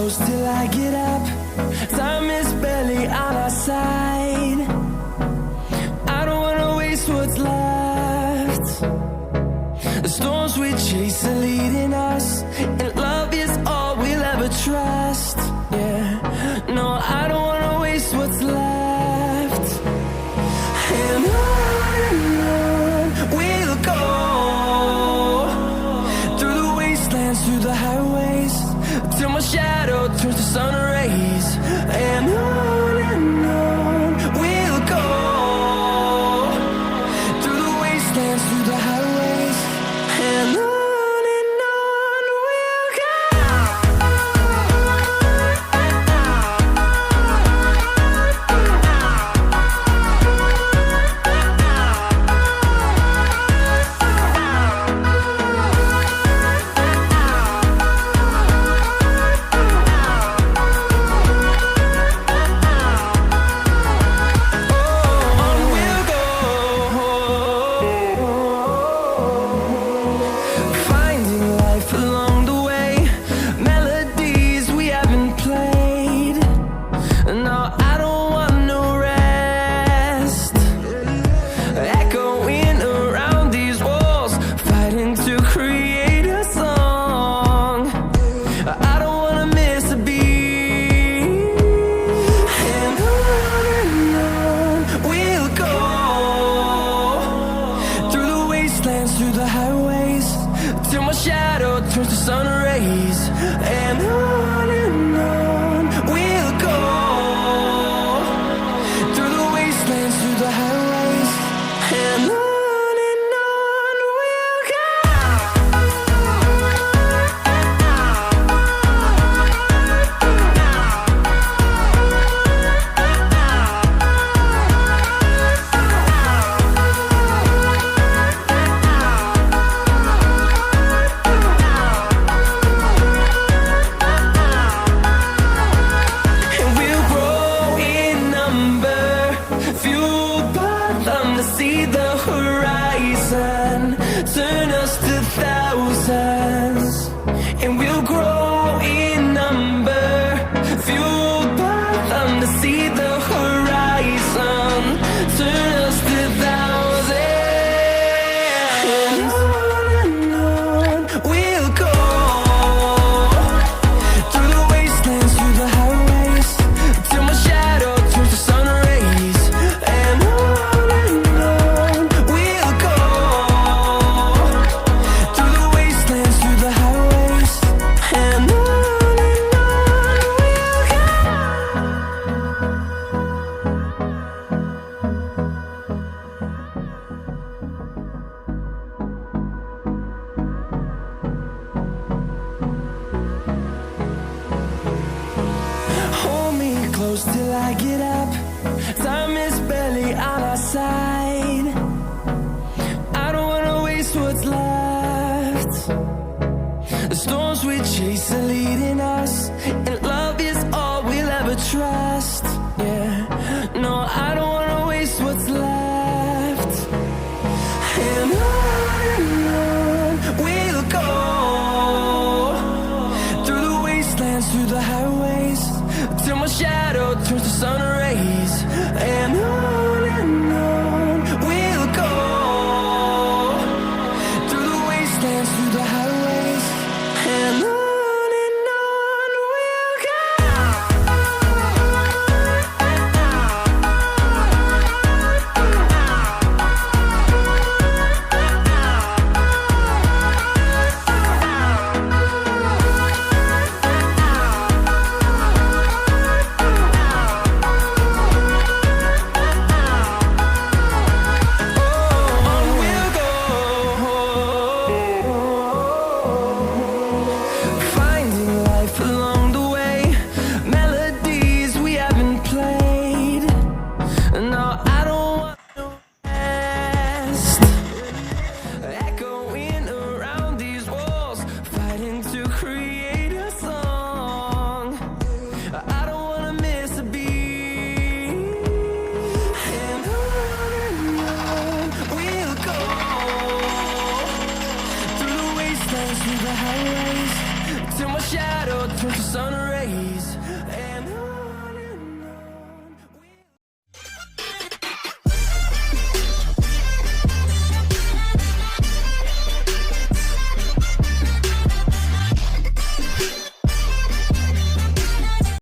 close till I get up. Time is barely on our side. I don't wanna waste what's left. The storms we chase are leading us, and love is all we'll ever trust. Yeah, no, I don't wanna waste what's left. And on we'll go, through the wastelands, through the highways, till my shadow turns to sun rays. And on we'll go, through the wastelands, through the highways, and on we'll go. Through the highways, till my shadow turns to sun rays. And on we'll go, through the wastelands, through the highways, and on we'll go. See the horizon, turn us to thousands, and we'll grow in number, fueled by them. To see the horizon, turn us to thousands, and on we'll go, through the wastelands, through the highways, till my shadow turns to sun rays. And close till I get up. Time is barely on our side. I don't wanna waste what's left. The storms we chase are leading us, and love is all we'll ever trust. Yeah, no, I don't wanna waste what's left. And on we'll go, through the wastelands, through the highways, till my shadow turns to sun rays. And on we'll go, through the wastelands, through the highways, and on we'll go. Through the highways, till my shadow torch the sun rays.